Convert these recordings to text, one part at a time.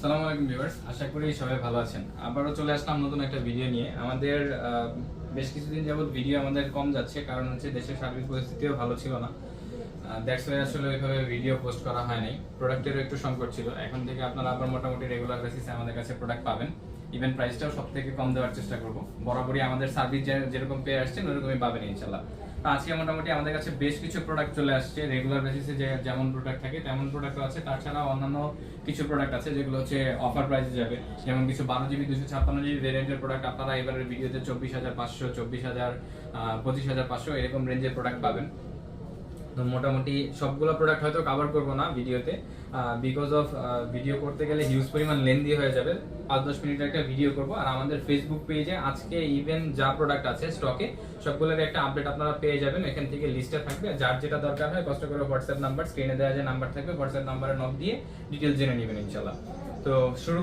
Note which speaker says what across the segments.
Speaker 1: আসসালামু আলাইকুম ভিউয়ার্স, আশা করি সবাই ভালো আছেন। আবারও চলে আসলাম নতুন একটা ভিডিও নিয়ে। আমাদের বেশ কিছুদিন যাবত ভিডিও আমাদের কম যাচ্ছে, কারণ হচ্ছে দেশের সার্বিক পরিস্থিতিও ভালো ছিল না। দ্যাটস ওয়াই আসলে ওইভাবে ভিডিও পোস্ট করা হয় নাই। প্রোডাক্টেরও একটু সংকট ছিল। এখন থেকে আপনারা আবার মোটামুটি রেগুলার বেসিসে আমাদের কাছে প্রোডাক্ট পাবেন। ইভেন প্রাইসটাও সব থেকে কম দেওয়ার চেষ্টা করব। বরাবরই আমাদের সার্ভিস যেরকম পেয়ে আসছেন ওরকমই পাবেন ইনশাল্লাহ। তো আজকে মোটামুটি আমাদের কাছে বেশ কিছু প্রোডাক্ট চলে আসছে। রেগুলার বেসিসে যেমন প্রোডাক্ট থাকে তেমন প্রোডাক্টও আছে, তাছাড়া অন্যান্য কিছু প্রোডাক্ট আছে যেগুলো হচ্ছে অফার প্রাইসে যাবে। যেমন কিছু 12GB 256GB ভেরিয়েন্টের প্রোডাক্ট আপনারা এবারের ভিডিওতে 24,500, 24,000, 25,500 এরকম রেঞ্জের প্রোডাক্ট পাবেন। তো মোটামুটি সবগুলো প্রোডাক্ট হয়তো কভার করবো না ভিডিওতে, বিকজ অফ ভিডিও করতে গেলে হিউজ পরিমাণ লেন্দি হয়ে যাবে। 5-10 মিনিটের একটা ভিডিও করব। আর আমাদের ফেসবুক পেজে আজকে ইভেন যা প্রোডাক্ট আছে স্টকে সবগুলোর একটা আপডেট আপনারা পেয়ে যাবেন। এখান থেকে লিস্টে থাকবে, যার যেটা দরকার হয় কষ্ট করে হোয়াটসঅ্যাপ নাম্বার, স্ক্রিনে দেওয়া যে নাম্বার থাকবে হোয়াটসঅ্যাপ নাম্বারে নক দিয়ে ডিটেলস জেনে নেবেন ইনশাল্লাহ। তো শুরু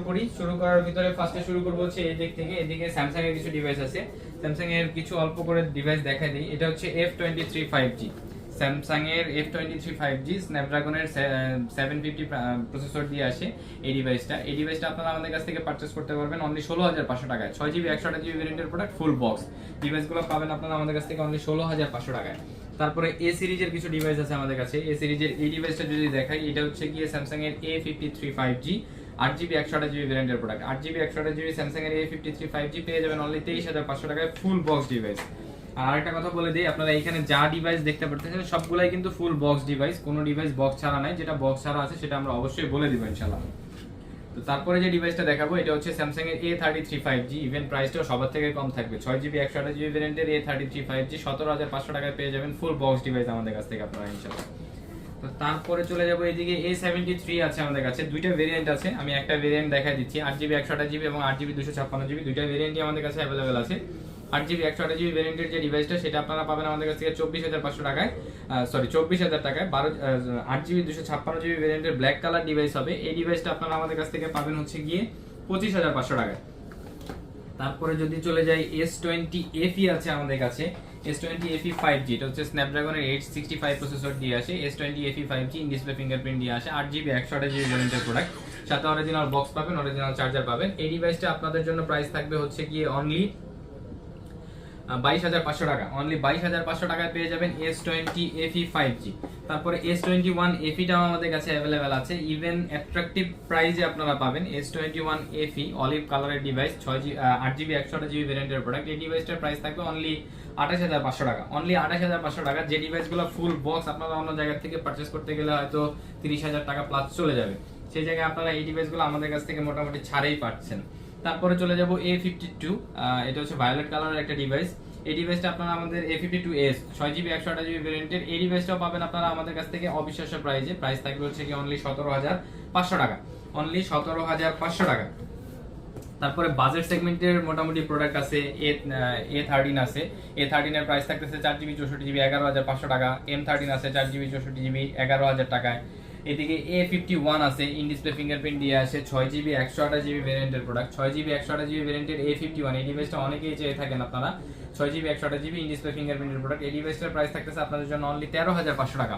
Speaker 1: করার ভিতরে ফার্স্টে শুরু করবো হচ্ছে এই দিক থেকে। এদিকে স্যামসাং এর কিছু ডিভাইস আছে। স্যামসাং এর কিছু অল্প করে ডিভাইস দেখাই দিই। এটা হচ্ছে F23 5G, স্যামসাং এর F23 5G স্ন্যাপড্রাগনের 750 প্রসেসর দিয়ে আসে এই ডিভাইসটা আপনারা আমাদের কাছ থেকে পারচেজ করতে পারবেন অনলি 16,500 টাকায়। 6GB 128GB ভেরিয়েন্টের প্রোডাক্ট, ফুল বক্স ডিভাইসগুলো পাবেন আপনারা আমাদের কাছ থেকে অনলি 16,500 টাকায়। তারপরে এ সিরিজের কিছু ডিভাইস আছে আমাদের কাছে। এ সিরিজের এই ডিভাইসটা যদি দেখাই, এটা হচ্ছে গিয়ে স্যামসাং এর A53 5G 8GB 128GB ভেরিয়েন্টের প্রোডাক্ট। 8GB 128GB স্যামসাং এর A53 5G পেয়ে যাবেন অনলি 23,500 টাকায়, ফুল বক্স ডিভাইস। আর আরেকটা কথা বলে দিই, আপনারা এখানে যা ডিভাইস দেখতে পাচ্ছেন সবগুলাই কিন্তু ফুল বক্স ডিভাইস, কোনো ডিভাইস বক্স ছাড়া নাই। যেটা বক্স ছাড়া আছে সেটা আমরা অবশ্যই বলে দিব ইনশাআল্লাহ। তো তারপরে যে ডিভাইসটা দেখাবো এটা হচ্ছে স্যামসাং এর A33 5G, ইভেন প্রাইসটাও সবার থেকে কম থাকবে। 6GB 128GB ভেরিয়েন্টের A33 5G 17,500 টাকায় পেয়ে যাবেন ফুল বক্স ডিভাইস আমাদের কাছ থেকে আপনারা ইনশাআল্লাহ। তো তারপরে চলে যাবো এইদিকে A73 আছে আমাদের কাছে। দুইটা ভেরিয়েন্ট আছে, আমি একটা ভেরিয়েন্ট দেখাই দিচ্ছি। 8GB 128GB এবং 8GB 256GB দুইটা ভেরিয়েন্টই আমাদের কাছে অ্যাভেলেবেল আছে। 8GB 128GB ভেরিয়েন্টের যে ডিভাইসটা সেটা আপনারা পাবেন আমাদের কাছ থেকে 24,500 টাকায়, 24,000 টাকায়। 8GB 256GB ভেরিয়েন্টের ব্ল্যাক কালার ডিভাইস হবে। এই ডিভাইসটা আপনারা আমাদের কাছ থেকে পাবেন হচ্ছে গিয়ে 25,500 টাকায়। তারপরে যদি চলে যাই S20 FE আছে আমাদের কাছে। S20 FE 5G এটা হচ্ছে স্ন্যাপড্রাগনের 865 প্রসেসর দিয়ে আসে। S20 FE 5G in display fingerprint দিয়ে আসে। 8GB 128GB ভেরিয়েন্টের প্রোডাক্ট, সাথে অরিজিনাল বক্স পাবেন, অরিজিনাল চার্জার পাবেন। এই ডিভাইসটা আপনাদের জন্য প্রাইস থাকবে হচ্ছে গিয়ে অনলি 22,500 টাকা। অনলি 22,500 টাকায় পেয়ে যাবেন S20 FE 5G। তারপরে S21 FE টাও আমাদের কাছে অ্যাভেলেবেল আছে, ইভেন অ্যাট্রাকটিভ প্রাইসে আপনারা পাবেন। S21 FE অলিভ কালারের ডিভাইস, 8GB 128GB ভেরিয়েন্টের প্রোডাক্ট। এই ডিভাইসটার প্রাইস থাকবে অনলি 28,500 টাকা। অনলি 28,500 টাকা। যে ডিভাইসগুলো ফুল বক্স আপনারা অন্য জায়গা থেকে পারচেজ করতে গেলে হয়তো 30,000 টাকা প্লাস চলে যাবে, সেই জায়গায় আপনারা এই ডিভাইসগুলো আমাদের কাছ থেকে মোটামুটি ছাড়েই পাচ্ছেন। তারপরে চলে যাব A52, এটা হচ্ছে ভায়োলেট কালারের একটা ডিভাইস। এই ডিভাইসটা আপনারা আমাদের A52s 6GB 128GB ভেরিয়েন্টের এই ডিভাইসটাও পাবেন আপনারা আমাদের কাছ থেকে অবিশ্বাস্য প্রাইসে। প্রাইস থাকবে হচ্ছে কি অনলি 17,500 টাকা। অনলি 17,500 টাকা। তারপরে বাজেট সেগমেন্টের মোটামুটি প্রোডাক্ট আছে। A13 আছে। A13 এর প্রাইস থাকতেছে 4GB 64GB 11,500 টাকা। M13 আছে 4GB 64GB 11,000 টাকায়। এদিকে A51 আছে, ইন ডিসপ্লে ফিঙ্গারপ্রিন্ট দিয়ে আসে, 6GB 128GB ভেরিয়েন্টের প্রোডাক্ট। 6GB 128GB ভেরিয়েন্টের A51 এই ডিভাইসটা অনেকেই চেয়ে থাকেন আপনারা। 6GB 128GB in display ফিঙ্গারপ্রিন্টের product. এই ডিভাইসটার প্রাইস থাকতেছে আপনাদের জন্য অনলি 13,500 টাকা।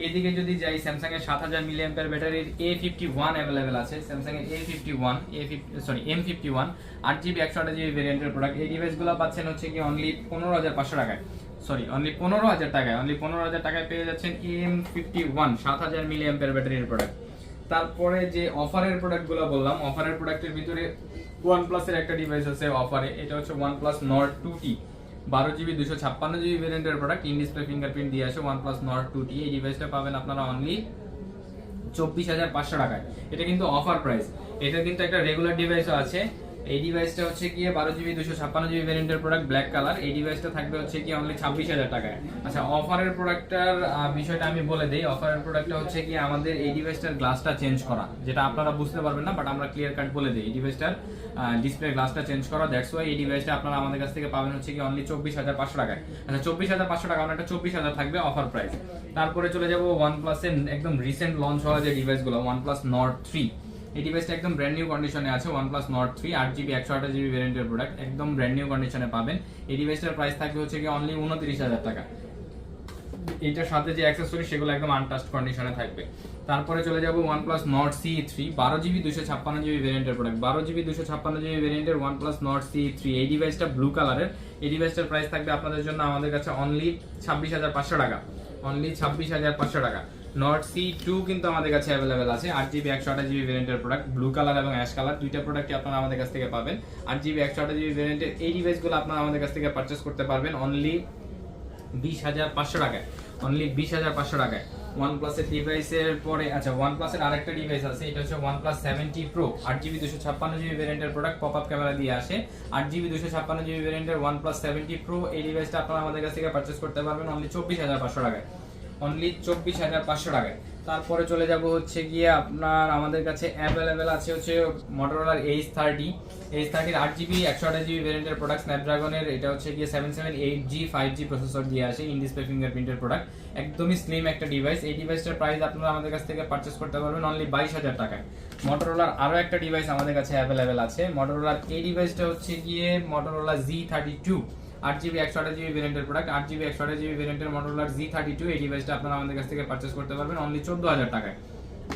Speaker 1: এদিকে যদি যাই, স্যামসাং এর 7000 mAh ব্যাটারির A51 अवेलेबल আছে। স্যামসাং এর M51 8GB 128GB ভেরিয়েন্টের প্রোডাক্ট। এই ডিভাইসগুলো পাচ্ছেন হচ্ছে কি অনলি 15,500 টাকায়, অনলি 15,000 টাকায়। অনলি 15,000 টাকায় পেয়ে যাচ্ছেন M51 7000 mAh ব্যাটারির প্রোডাক্ট। তারপরে যে অফারের প্রোডাক্টগুলো বললাম, অফারের প্রোডাক্টের ভিতরে OnePlus এর একটা ডিভাইস আছে অফারে। এটা হচ্ছে OnePlus Nord 2T 12GB 256GB ভেরিয়েন্টের প্রোডাক্ট, ইন ডিসপ্লে ফিঙ্গারপ্রিন্ট দিয়ে আসে। OnePlus Nord 2T এই ডিভাইসটা পাবেন আপনারা অনলি 24,500 টাকায়। এটা কিন্তু অফার প্রাইস। এটা কিন্তু একটা রেগুলার ডিভাইসও আছে। এই ডিভাইসটা হচ্ছে কি 12GB 256GB ভেরিয়েন্টের প্রোডাক্ট, ব্ল্যাক কালার। এই ডিভাইসটা থাকবে হচ্ছে কি অনলি 26,000 টাকায়। আচ্ছা, অফারের প্রোডাক্টটার বিষয়টা আমি বলে দেই। অফারের প্রোডাক্টটা হচ্ছে কি আমাদের এই ডিভাইসটার গ্লাসটা চেঞ্জ করা, যেটা আপনারা বুঝতে পারবেন না, বাট আমরা ক্লিয়ার কাট বলে দিই। এই ডিভাইসটার ডিসপ্লে গ্লাসটা চেঞ্জ করা, দ্যাটস ওয়াই এই ডিভাইসটা আপনারা আমাদের কাছ থেকে পাবেন হচ্ছে কি অনলি 24,500 টাকায়। আচ্ছা, 24,500 টাকা, অনেকটা 24,000 থাকবে অফার প্রাইস। তারপরে চলে যাব OnePlus এর একদম রিসেন্ট লঞ্চ হওয়া যে ডিভাইসগুলো, OnePlus Nord 3। এই ডিভাইসটা একদম ব্র্যান্ড নিউ কন্ডিশনে আছে। OnePlus Nord 3 8GB 128GB ভেরিয়েন্টের প্রোডাক্ট, একদম ব্র্যান্ড নিউ কন্ডিশনে পাবেন। এই ডিভাইসটার প্রাইস থাকবে হচ্ছে কি অনলি 29,000 টাকা। এইটার সাথে যে অ্যাক্সেসরি সেগুলো একদম আনটাচড কন্ডিশনে থাকবে। তারপরে চলে যাব OnePlus Nord CE3 12GB 256GB ভেরিয়েন্টের প্রোডাক্ট, 12GB 256GB ভেরিয়েন্টের OnePlus Nord CE3। এই ডিভাইসটা ব্লু কালারের। এই ডিভাইসটার প্রাইস থাকবে আপনাদের জন্য আমাদের কাছে অনলি 26,500 টাকা, অনলি 26,500 টাকা। Nord CE2 কিন্তু আমাদের কাছে অ্যাভেলেবেল আছে, 8GB 128GB ভেরিয়েন্টের প্রোডাক্ট, ব্লু কালার এবং অ্যাশ কালার দুইটা প্রোডাক্টই আপনারা আমাদের কাছ থেকে পাবেন। 8GB 128GB ভেরিয়েন্টের এই ডিভাইসগুলো আপনারা আমাদের কাছ থেকে পারচেজ করতে পারবেন অনলি 20,500 টাকায়, অনলি 20,500 টাকায়। OnePlus এর ডিভাইসের পরে আচ্ছা OnePlus এর আরেকটা ডিভাইস আছে, এটা হচ্ছে OnePlus 7T Pro, 8GB 256GB ভেরিয়েন্টের প্রোডাক্ট, পপআপ ক্যামেরা দিয়ে আসে। 8GB 256GB ভেরিয়েন্টের OnePlus 7T Pro এই ডিভাইসটা আপনারা আমাদের কাছ থেকে পারচেজ করতে পারবেন অনলি 24,500 টাকায়, অনলি 24,500 টাকায়। তারপরে চলে যাব হচ্ছে গিয়ে আপনার আমাদের কাছে অ্যাভেলেবেল আছে হচ্ছে Motorola H30, H30 8GB 128GB ভেরিয়েন্টের প্রোডাক্ট, স্ন্যাপড্রাগনের, এটা হচ্ছে গিয়ে 778G 5G প্রসেসর দিয়ে আসে, ইন ডিসপ্লে ফিঙ্গারপ্রিন্টের প্রোডাক্ট, একদমই স্লিম একটা ডিভাইস। এই ডিভাইসটার প্রাইস আপনারা আমাদের কাছ থেকে পারচেজ করতে পারবেন অনলি 22,000 টাকায়। Motorolaর আরো একটা ডিভাইস আমাদের কাছে অ্যাভেলেবেল আছে, Motorolaর এই ডিভাইসটা হচ্ছে গিয়ে Motorola Z32, 8GB 128GB ভেরিয়েন্টের প্রোডাক্ট, 8GB 128GB ভেরিয়েন্টের Motorola Z32। এই ডিভাইসটা আপনারা আমাদের কাছ থেকে পারচেজ করতে পারবেন অনলি 14,000 টাকায়,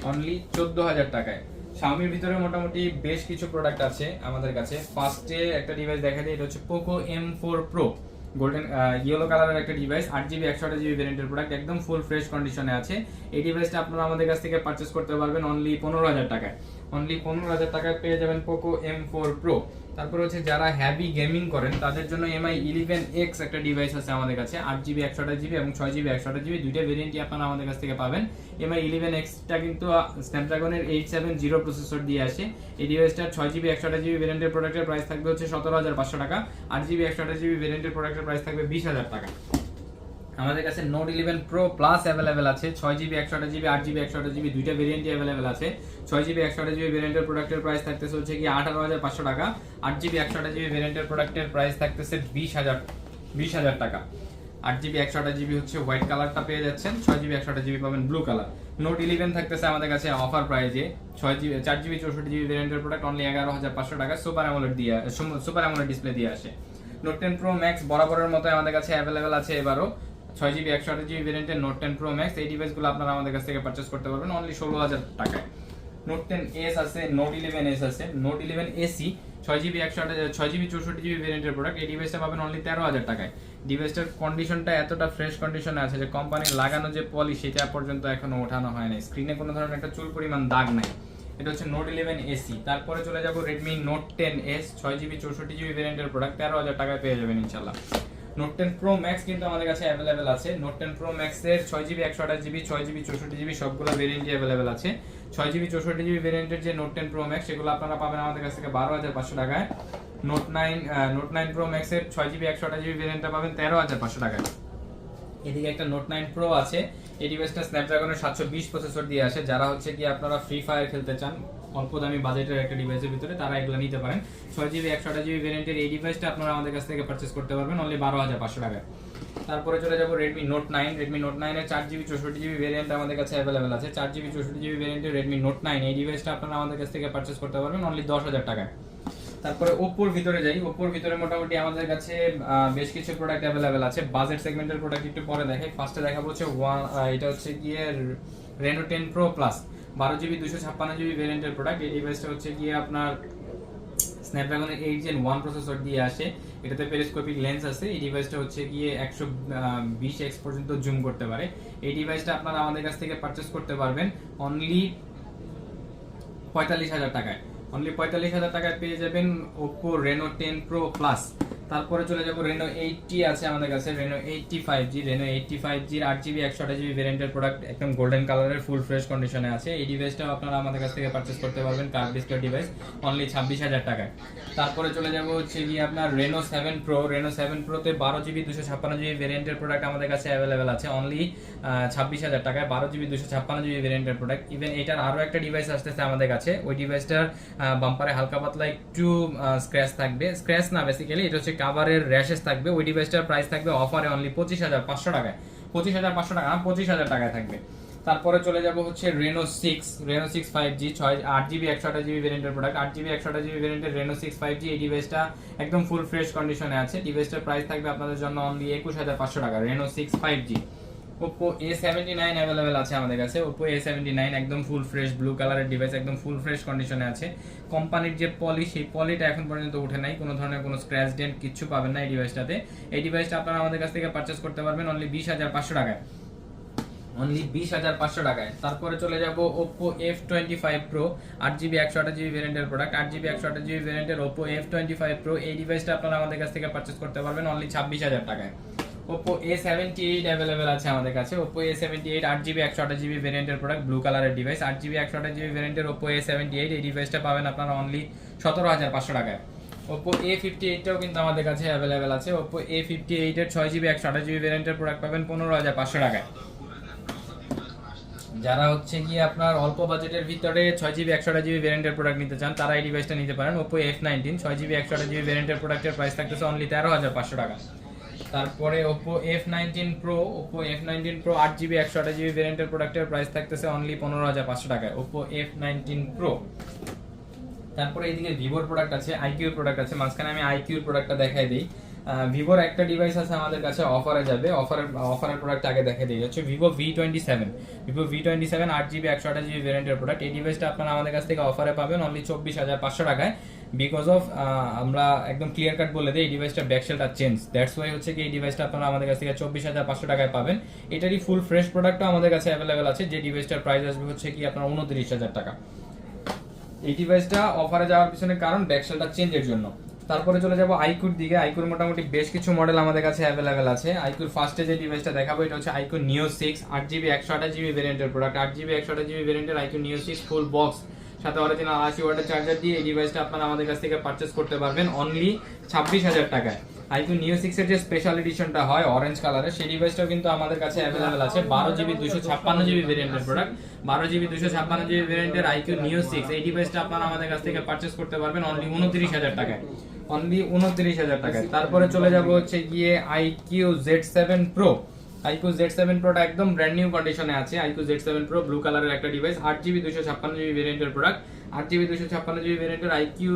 Speaker 1: অনলি 14,000 টাকায়। Xiaomi ভিতরে মোটামুটি বেশ কিছু প্রোডাক্ট আছে আমাদের কাছে। ফার্স্টে একটা ডিভাইস দেখা যায়, এটা হচ্ছে Poco M4 Pro, golden yellow কালারের একটা ডিভাইস, 8GB 128GB ভেরিয়েন্টের প্রোডাক্ট, একদম ফুল ফ্রেশ কন্ডিশনে আছে। এই ডিভাইসটা আপনারা আমাদের কাছ থেকে পারচেজ করতে পারবেন অনলি 15,000 টাকায়, অনলি 15,000 টাকায় পেয়ে যাবেন Poco M4 Pro। তারপর হচ্ছে যারা হেভি গেমিং করেন তাদের জন্য MI 11X একটা ডিভাইস আছে আমাদের কাছে, 8GB 128GB এবং 6GB 128GB দুইটা ভেরিয়েন্টই আপনারা আমাদের কাছ থেকে পাবেন। MI 11X টা কিন্তু স্ন্যাপড্রাগনের 870 প্রসেসর দিয়ে আসে। এই ডিভাইসটার 6GB 128GB ভেরিয়েন্টের প্রোডাক্টের প্রাইস থাকবে হচ্ছে 17,500 টাকা, 8GB 128GB ভেরিয়েন্টের প্রোডাক্টের প্রাইস থাকবে 20,000 টাকা। আমাদের কাছে Note 11 Pro Plus অ্যাভেলেবেল আছে, 6GB 128GB 8GB 128GB দুইটা ভেরিয়েন্টই অ্যাভেলেবেল আছে। 6GB 128GB ভেরিয়েন্টের প্রোডাক্টের প্রাইস থাকতেছে হচ্ছে কি 18,500 টাকা, 8GB 128GB ভেরিয়েন্টের প্রোডাক্টের প্রাইস থাকতেছে 20,000 টাকা। 8GB 128GB হচ্ছে হোয়াইট কালারটা পেয়ে যাচ্ছেন, 6GB 128GB পাবেন ব্লু কালার। Note 11 থাকতেছে আমাদের কাছে অফার প্রাইজে 4GB 64GB ভেরিয়েন্টের প্রোডাক্ট অনলি 11,500 টাকা, সুপার অ্যামোলেড ডিসপ্লে দিয়ে আসে। Note 10 Pro Max বরাবরের মতো আমাদের কাছে অ্যাভেলেবেল আছে এবারও, 6GB 128GB ভেরিয়েন্টের Note 10 Pro Max এই ডিভাইসগুলো আপনারা আমাদের কাছ থেকে পারচেজ করতে পারবেন অনলি 16,000 টাকায়। Note 10s আছে, Note 11s আছে, Note 11 AC 6GB 64GB ভেরিয়েন্টের প্রোডাক্ট, এই ডিভাইসটা পাবেন অনলি 13,000 টাকায়। ডিভাইসটার কন্ডিশনটা এতটা ফ্রেশ কন্ডিশনে আছে যে কোম্পানির লাগানো যে পলিশ সেটা পর্যন্ত এখনো ওঠানো হয় নাই, স্ক্রিনে কোনো ধরনের একটা চুল পরিমাণ দাগ নাই। এটা হচ্ছে Note 11 AC। তারপরে চলে যাব Redmi Note 10s 6GB 64GB ভেরিয়েন্টের প্রোডাক্ট, 13,000 টাকায় পেয়ে যাবেন ইনশাআল্লাহ। Note 10 Pro Max কিন্তু আমাদের কাছে অ্যাভেলেবেল আছে, Note 10 Pro Max এর 6GB 128GB 6GB 64GB সবগুলো ভেরিয়েন্টই অ্যাভেলেবেল আছে। 6GB 64GB ভেরিয়েন্টের যে Note 10 Pro Max সেগুলো আপনারা পাবেন আমাদের কাছ থেকে 12,500 টাকায়। Note 9 Pro Max এর 6GB 128GB ভেরিয়েন্টটা পাবেন 13,500 টাকায়। এদিকে একটা Note 9 Pro আছে, এই ডিভাইসটা স্ন্যাপড্রাগনের 720 প্রসেসর দিয়ে আসে। যারা হচ্ছে কি আপনারা ফ্রি ফায়ার খেলতে চান অল্প দামি বাজেটের একটা ডিভাইসের ভিতরে, তারা এগুলো নিতে পারেন। 6GB 128GB ভেরিয়েন্টের এই ডিভাইসটা আপনারা আমাদের কাছ থেকে পারচেজ করতে পারবেন অনলি 12,500 টাকায়। তারপরে চলে যাব Redmi Note 9, Redmi Note 9 এর 4GB 64GB ভেরিয়েন্ট আমাদের কাছে অ্যাভেলেবেল আছে। 4GB 64GB ভেরিয়েন্টের Redmi Note 9 এই ডিভাইসটা আপনারা আমাদের কাছ থেকে পারচেজ করতে পারবেন অনলি 10,000 টাকায়। তারপরে Oppo ভিতরে যাই, Oppo ভিতরে মোটামুটি আমাদের কাছে বেশ কিছু প্রোডাক্ট অ্যাভেলেবেল আছে। বাজেট সেগমেন্টের প্রোডাক্ট একটু পরে দেখাই। ফার্স্টে দেখাবো হচ্ছে এটা হচ্ছে গিয়ে Reno 10 Pro Plus 12GB 256GB ভেরিয়েন্টের প্রোডাক্ট। এই ডিভাইসটা হচ্ছে গিয়ে আপনার স্ন্যাপড্রাগনের 8 Gen 1 প্রসেসর দিয়ে আসে, এটাতে পেরিস্কোপিক লেন্স আছে। এই ডিভাইসটা হচ্ছে গিয়ে 120x পর্যন্ত জুম করতে পারে। এই ডিভাইসটা আপনারা আমাদের কাছ থেকে পারচেজ করতে পারবেন অনলি 45,000 টাকায়, অনলি 45,000 টাকায় পেয়ে যাবেন Oppo Reno 10 Pro Plus। তারপরে চলে যাব Reno 80 আছে আমাদের কাছে, Reno 85G, Reno 85G 8GB 128GB ভেরিয়েন্টের প্রোডাক্ট, একদম গোল্ডেন কালারের ফুল ফ্রেশ কন্ডিশনে আছে। এই ডিভাইসটাও আপনারা আমাদের কাছ থেকে পারচেজ করতে পারবেন কার্ভ ডিসপ্লে ডিভাইস অনলি 26,000 টাকায়। তারপরে চলে যাব হচ্ছে কি আপনার Reno 7 Pro, Reno 7 Pro তে 12GB 256GB ভেরিয়েন্টের প্রোডাক্ট আমাদের কাছে অ্যাভেলেবেল আছে অনলি 26,000 টাকায়, 12GB 256GB ভেরিয়েন্টের প্রোডাক্ট। ইভেন এটার আরো একটা ডিভাইস আসতেছে আমাদের কাছে, ওই ডিভাইসটার বাম্পারে হালকা পাতলা একটু স্ক্র্যাচ থাকবে, স্ক্র্যাচ না বেসিক্যালি এটা হচ্ছে কাভারের র্যাশেস থাকবে। ওই ডিভাইসটার প্রাইস থাকবে অফারে অনলি 25,500 টাকায়, 25,500 টাকা না 25,000 টাকায় থাকবে। তারপরে চলে যাব হচ্ছে Reno 6 5G 8GB 128GB ভেরিয়েন্টের প্রোডাক্ট, 8GB 128GB ভেরিয়েন্টের Reno 6 5G। এই ডিভাইসটা একদম ফুল ফ্রেশ কন্ডিশনে আছে। ডিভাইসটার প্রাইস থাকবে আপনাদের জন্য অনলি 21,500 টাকা, Reno 6 5G। Oppo A79 available আছে আমাদের কাছে। Oppo A79 একদম ফুল ফ্রেশ ব্লু কালারের ডিভাইস, একদম ফুল ফ্রেশ কন্ডিশনে আছে। কোম্পানির যে পলি, সেই পলিটা এখন পর্যন্ত উঠে নাই, কোনো ধরনের কোনো স্ক্র্যাচ ডেন্ট কিচ্ছু পাবেন না এই ডিভাইসটাতে। এই ডিভাইসটা আপনারা আমাদের কাছ থেকে পারচেজ করতে পারবেন অনলি 20,500 টাকায়, অনলি 20,500 টাকায়। তারপরে চলে যাব Oppo F25 Pro 8GB 128GB ভেরিয়েন্টের প্রোডাক্ট, 8GB 128GB ভেরিয়েন্টের Oppo F25 Pro। এই ডিভাইসটা আপনারা আমাদের কাছ থেকে পারচেজ করতে পারবেন অনলি 26,000 টাকায়। Oppo A78 अवेलेबल আছে আমাদের কাছে। Oppo A78 8GB 128GB ভেরিয়েন্টের প্রোডাক্ট, ব্লু কালারের ডিভাইস, 8GB 128GB ভেরিয়েন্টের Oppo A78। এই ডিভাইসটা পাবেন আপনারা অনলি 17,500 টাকায়। Oppo A58 টাও কিন্তু আমাদের কাছে अवेलेबल আছে। Oppo A58 এর 6GB 128GB ভেরিয়েন্টের প্রোডাক্ট পাবেন 15,500 টাকায়। যারা হচ্ছে কি আপনার অল্প বাজেটের ভিতরে 6GB 128GB ভেরিয়েন্টের প্রোডাক্ট নিতে চান, তারা এই ডিভাইসটা নিতে পারেন। Oppo F19 6GB 128GB ভেরিয়েন্টের প্রোডাক্টের প্রাইস থাকতেছে অনলি 13,500 টাকা। তারপরে Oppo F19 Pro, Oppo F19 Pro 8GB 128GB ভেরিয়েন্টের প্রোডাক্টের প্রাইস থাকতেছে অনলি 15,500 টাকায়, Oppo F19 Pro। তারপরে এইদিকে ভিভোর প্রোডাক্ট আছে, আইকিউর প্রোডাক্ট আছে। মাঝখানে আমি আইকিউর প্রোডাক্টটা দেখাই দিই। ভিভোর একটা ডিভাইস আছে আমাদের কাছে, অফারে যাবে। অফারের প্রোডাক্ট আগে দেখাই দিই, হচ্ছে Vivo V27। Vivo V27 8GB 128GB ভেরিয়েন্টের প্রোডাক্ট। এই ডিভাইসটা আপনারা আমাদের কাছ থেকে অফারে পাবেন অনলি 24,500 টাকায়। বিকজ অফ আমরা একদম ক্লিয়ার কাট বলে দিই, এই ডিভাইসটা ব্যাকশেলটা চেঞ্জ, দ্যাটস ওয়াই হচ্ছে কি এই ডিভাইসটা আপনারা আমাদের কাছ থেকে 24,500 টাকায় পাবেন। এটারই ফুল ফ্রেশ প্রোডাক্টও আমাদের কাছে অ্যাভেলেবেল আছে, যে ডিভাইসটার প্রাইস আসবে হচ্ছে কি আপনার 29,000 টাকা। এই ডিভাইসটা অফারে যাওয়ার পিছনে কারণ ব্যাকশেলটা চেঞ্জের জন্য। তারপরে চলে যাব আইকুর দিকে। আইকুর মোটামুটি বেশ কিছু মডেল আমাদের কাছে অ্যাভেলেবেল আছে। আইকুর ফার্স্টে যে ডিভাইসটা দেখাবো এটা হচ্ছে আইকুর নিও 6 8GB 128GB ভেরিয়েন্টের প্রোডাক্ট, 8GB 128GB ভেরিয়েন্টের আইকুর নিও 6 ফুল বক্স, সাথে অরিজিনাল 80 ওয়াটের চার্জার দিয়ে এই ডিভাইসটা আপনারা আমাদের কাছ থেকে পারচেজ করতে পারবেন অনলি 26,000 টাকায়। আইকিউ নিও 6 এর যে স্পেশাল এডিশনটা হয় অরেঞ্জ কালারের, সেই ডিভাইসটাও কিন্তু আমাদের কাছে অ্যাভেলেবেল আছে। 12GB 256GB ভেরিয়েন্টের প্রোডাক্ট, 12GB 256GB ভেরিয়েন্টের আইকিউ নিও 6। এই ডিভাইসটা আপনারা আমাদের কাছ থেকে পারচেজ করতে পারবেন অনলি 29,000 টাকায়, অনলি 29,000 টাকায়। তারপরে চলে যাব হচ্ছে গিয়ে IQ Z7 Pro। IQ Z7 Proটা একদম ব্র্যান্ড নিউ কন্ডিশনে আছে। আইকিউ Z7 Pro ব্লু কালারের একটা ডিভাইস, 8GB 256GB ভেরিয়েন্টের প্রোডাক্ট, 8GB 256GB ভেরিয়েন্টের আইকিউ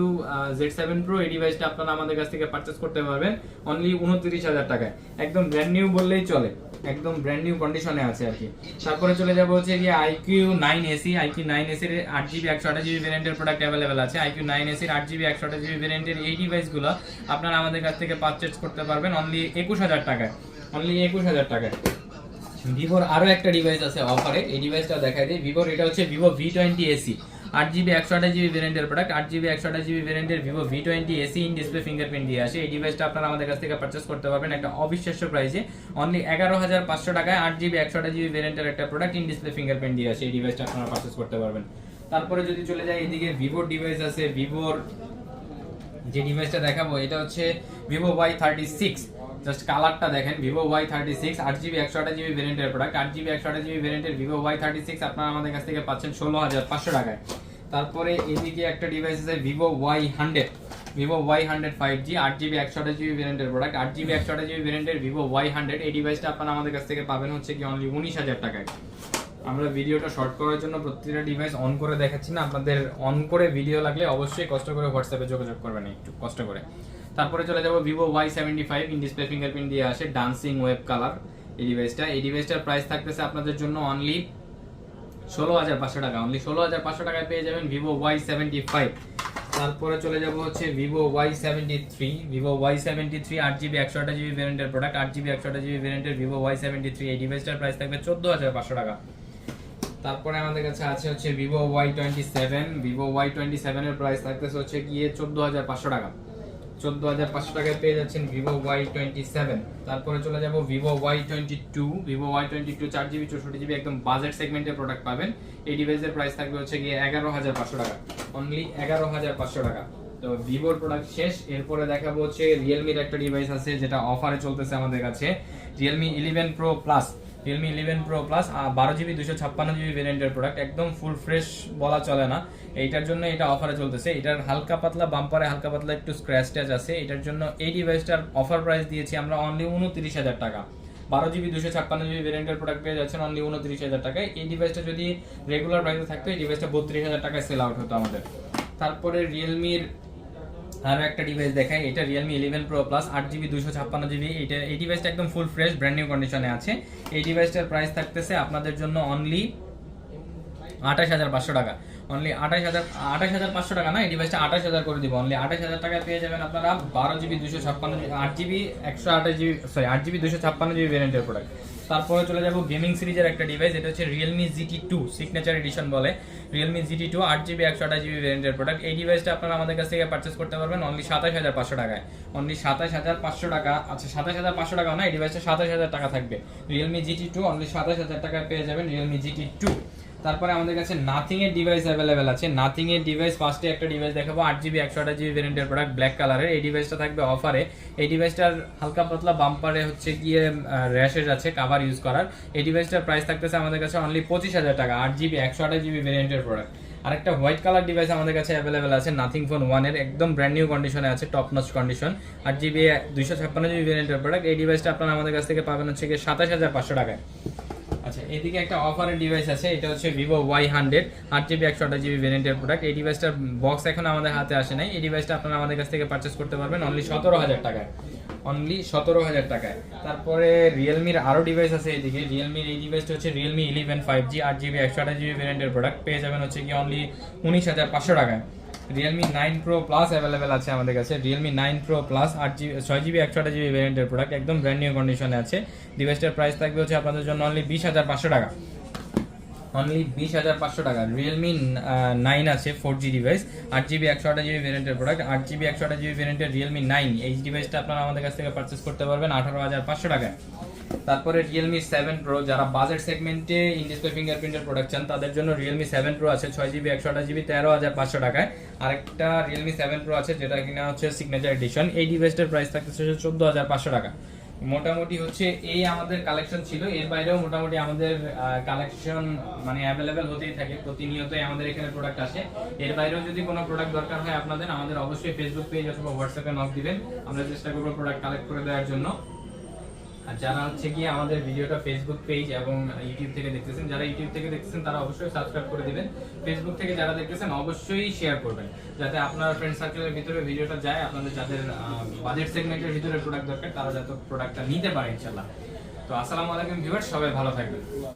Speaker 1: Z7 Pro। এই ডিভাইসটা আপনারা আমাদের কাছ থেকে পারচেজ করতে পারবেন অনলি 29,000 টাকায়। একদম ব্র্যান্ড নিউ বললেই চলে, একদম ব্র্যান্ড নিউ কন্ডিশনে আছে আর কি। তারপরে চলে যাব হচ্ছে গিয়ে আইকিউ 9AC। আইকিউ 9AC এর 8GB 128GB ভেরিয়েন্টের প্রোডাক্ট অ্যাভেলেবেল আছে। আইকিউ 9AC এর 8GB 128GB ভেরিয়েন্টের এই ডিভাইসগুলো আপনারা আমাদের কাছ থেকে পারচেজ করতে পারবেন অনলি 21,000 টাকায়, অনলি 21,000 টাকায়। ভিভোর আরো একটা ডিভাইস আছে অফারে, এই ডিভাইসটা দেখাই দিই। ভিভোর এটা হচ্ছে Vivo V20 AC 8GB 128GB ভেরিয়েন্টের প্রোডাক্ট, 8GB 128GB ভেরিয়েন্টের Vivo V20 AC in display fingerprint দিয়ে আসে। এই ডিভাইসটা আপনারা আমাদের কাছ থেকে পারচেজ করতে পারবেন একটা অবিশ্বাস্য প্রাইসে অনলি 11,500 টাকায়। 8GB 128GB ভেরিয়েন্টের একটা প্রোডাক্ট ইন ডিসপ্লে ফিঙ্গারপ্রিন্ট দিয়ে আসে, এই ডিভাইসটা আপনারা পারচেজ করতে পারবেন। তারপরে যদি চলে যায় এদিকে ভিভোর ডিভাইস আছে। ভিভোর যে ডিভাইসটা দেখাবো এটা হচ্ছে ভিভো Y36। জাস্ট কালারটা দেখেন, ভিভো Y36 8GB 128GB ভেরিয়েন্টের প্রোডাক্ট, 8GB 128GB ভেরিয়েন্টের ভিভো Y36 আপনারা আমাদের কাছ থেকে পাচ্ছেন 16,500 টাকায়। তারপরে এদিকে একটা ডিভাইস আছে Vivo Y100, Vivo Y100 5G 8GB 128GB ভেরিয়েন্টের প্রোডাক্ট, 8GB 128GB ভেরিয়েন্টের ভিভো Y100। এই ডিভাইসটা আপনারা আমাদের কাছ থেকে পাবেন হচ্ছে কি অনলি 19,000 টাকায়। আমরা ভিডিওটা শর্ট করার জন্য প্রত্যেকটা ডিভাইস অন করে দেখাচ্ছি না, আপনাদের অন করে ভিডিও লাগলে অবশ্যই কষ্ট করে হোয়াটসঅ্যাপে যোগাযোগ করবেন একটু কষ্ট করে। তারপরে চলে যাব Vivo Y75 in display fingerprint দিয়ে আসে, ডান্সিং ওয়েব কালার এই ডিভাইসটা। এই ডিভাইসটার প্রাইস থাকতেছে আপনাদের জন্য অনলি 16,500 টাকা, অনলি 16,500 টাকায় পেয়ে যাবেন ভিভো Y75। তারপরে চলে যাব হচ্ছে Vivo Y73, Vivo Y73 8GB 128GB ভেরিয়েন্টের প্রোডাক্ট, 8GB 128GB ভেরিয়েন্টের ভিভো Y73। এই ডিভাইসটার প্রাইস থাকবে 14,500 টাকা। তারপরে আমাদের কাছে আছে হচ্ছে ভিভো Y27, ভিভো Y27 এর প্রাইস থাকতেছে হচ্ছে গিয়ে 14,500 টাকা, 14,500 টাকায় পেয়ে যাচ্ছেন ভিভো Y27। তারপরে চলে যাব Vivo Y22, Vivo Y22 4GB 64GB একদম বাজেট সেগমেন্টের প্রোডাক্ট পাবেন। এই ডিভাইসের প্রাইস থাকবে হচ্ছে গিয়ে 11,500 টাকা, অনলি 11,500 টাকা। তো ভিভোর প্রোডাক্ট শেষ। এরপরে দেখাবো হচ্ছে রিয়েলমির একটা ডিভাইস আছে যেটা অফারে চলতেছে আমাদের কাছে, Realme 11 Pro Plus। Realme 11 Pro Plus 12GB 256GB ভেরিয়েন্টের প্রোডাক্ট, একদম ফুল ফ্রেশ বলা চলে না, এইটার জন্য এটা অফারে চলতেছে। এটার হালকা পাতলা বাম্পারে হালকা পাতলা একটু স্ক্র্যাচ ট্যাচ আছে, এটার জন্য এই ডিভাইসটার অফার প্রাইস দিয়েছি আমরা অনলি 29,000 টাকা। 12GB 256GB ভেরিয়েন্টের প্রোডাক্ট পেয়ে যাচ্ছেন অনলি 29,000 টাকায়। এই ডিভাইসটা যদি রেগুলার প্রাইসে থাকতো এই ডিভাইসটা 32,000 টাকায় সেল আউট হতো আমাদের। তারপরে রিয়েলমির আরো একটা ডিভাইস দেখাই, এটা Realme 11 Pro Plus 8GB 256GB। এই ডিভাইসটা একদম ফুল ফ্রেশ ব্র্যান্ড নিউ কন্ডিশনে আছে। এই ডিভাইসটার প্রাইস থাকতেছে আপনাদের জন্য অনলি 28,500 টাকা। অনলি 28,500 টাকা না, এই ডিভাইসটা 28,000 করে দিব। অনলি 28,000 টাকায় পেয়ে যাবেন আপনারা 12GB 256GB 8GB 128GB, sorry 8GB 256GB ভ্যারিয়েন্টের প্রোডাক্ট। তারপরে চলে যাব গেমিং সিরিজের একটা ডিভাইস, এটা হচ্ছে Realme GT2 সিগনেচার এডিশন বলে। Realme GT2 8GB 128GB ভ্যারিয়েন্টের প্রোডাক্ট। এই ডিভাইসটা আপনারা আমাদের কাছ থেকে পারচেস করতে পারবেন অনলি 27,500 টাকায়। অনলি 27,500 টাকা। আচ্ছা 27,500 টাকা না, এই ডিভাইসটা 27,000 টাকা থাকবে। Realme GT2 অনলি 27,000 টাকায় পেয়ে যাবেন Realme GT2। তারপরে আমাদের কাছে নাথিং এর ডিভাইস অ্যাভেলেবেল আছে। নাথিং এর ডিভাইস ফার্স্টে একটা ডিভাইস দেখাবো 8GB 128GB ভ্যারিয়েন্টের প্রোডাক্ট, ব্ল্যাক কালারের। এই ডিভাইসটা থাকবে অফারে। এই ডিভাইসটার হালকা পাতলা বাম্পারে হচ্ছে গিয়ে র্যাশেস আছে কভার ইউজ করার। এই ডিভাইসটার প্রাইস থাকতেছে আমাদের কাছে অনলি 25,000 টাকা, 8GB 128GB ভ্যারিয়েন্টের প্রোডাক্ট। আরেকটা হোয়াইট কালার ডিভাইস আমাদের কাছে অ্যাভেলেবেল আছে নাথিং ফোন 1 এর, একদম ব্র্যান্ড নিউ কন্ডিশনে আছে, top notch condition, 8GB 256GB ভ্যারিয়েন্টের প্রোডাক্ট। এই ডিভাইসটা আপনারা আমাদের কাছ থেকে পাবেন হচ্ছে গিয়ে 27,500 টাকায়। আচ্ছা এদিকে একটা অফারের ডিভাইস আছে, এটা হচ্ছে Vivo Y100 8GB 128GB ভ্যারিয়েন্টের প্রোডাক্ট। এই ডিভাইসটার বক্স এখন আমাদের হাতে আসে নাই। এই ডিভাইসটা আপনারা আমাদের কাছ থেকে পারচেস করতে পারবেন অনলি 17,000 টাকায়। অনলি 17,000 টাকায়। তারপরে রিয়েলমির আরো ডিভাইস আছে এদিকে। রিয়েলমির এই ডিভাইসটা হচ্ছে Realme 11 5G 8GB 128GB ভ্যারিয়েন্টের প্রোডাক্ট, পেয়ে যাবেন হচ্ছে কি অনলি 19,500 টাকায়। Realme 9 Pro Plus অ্যাভেলেবেল আছে আমাদের কাছে। Realme 9 Pro Plus 6GB 128GB ভ্যারিয়েন্টের প্রোডাক্ট, একদম ব্র্যান্ড নিউ কন্ডিশনে আছে। ডিভাইসটার প্রাইস থাকবে হচ্ছে আপনাদের জন্য অনলি 20,500 টাকা। অনলি 20,500 টাকা। Realme 9 আছে 4G ডিভাইস, 8GB 128GB ভ্যারিয়েন্টের প্রোডাক্ট, 8GB 128GB ভ্যারিয়েন্টের Realme 9। এই ডিভাইসটা আপনারা আমাদের কাছ থেকে পারচেস করতে পারবেন 18,500 টাকায়। তারপরে Realme 7 Pro, যারা বাজেট সেগমেন্টে ইন ডিসপ্লে ফিঙ্গারপ্রিন্টের প্রোডাক্ট চান তাদের জন্য Realme 7 Pro আছে 6GB 128GB 13,500 টাকায়। আরেকটা Realme 7 Pro আছে যেটা কিনা হচ্ছে সিগনেচার এডিশন। এই ডিভাইসটার প্রাইস থাকতেছে 14,500 টাকা। মোটামুটি হচ্ছে এই আমাদের কালেকশন ছিল। এর বাইরেও মোটামুটি আমাদের কালেকশন মানে অ্যাভেলেবেল হতেই থাকে, প্রতিনিয়তই আমাদের এখানে প্রোডাক্ট আসে। এর বাইরেও যদি কোনো প্রোডাক্ট দরকার হয় আপনাদের, আমাদের অবশ্যই ফেসবুক পেজ অথবা হোয়াটসঅ্যাপে নক দিবেন, আমরা চেষ্টা করবো প্রোডাক্ট কালেক্ট করে দেওয়ার জন্য। আর যারা হচ্ছে গিয়ে আমাদের ভিডিওটা ফেসবুক পেজ এবং ইউটিউব থেকে দেখতেছেন, যারা ইউটিউব থেকে দেখতেছেন তারা অবশ্যই সাবস্ক্রাইব করে দিবেন। ফেসবুক থেকে যারা দেখতেছেন অবশ্যই শেয়ার করবেন, যাতে আপনার ফ্রেন্ড সার্কেলের ভিতরে ভিডিওটা যায়, আপনাদের যাদের বাজেট সেগমেন্টের ভিতরে প্রোডাক্ট দরকার তারা যাতে প্রোডাক্টটা নিতে পারে ইনশাআল্লাহ। তো আসসালামু আলাইকুম ভিউয়ার্স, সবাই ভালো থাকবেন।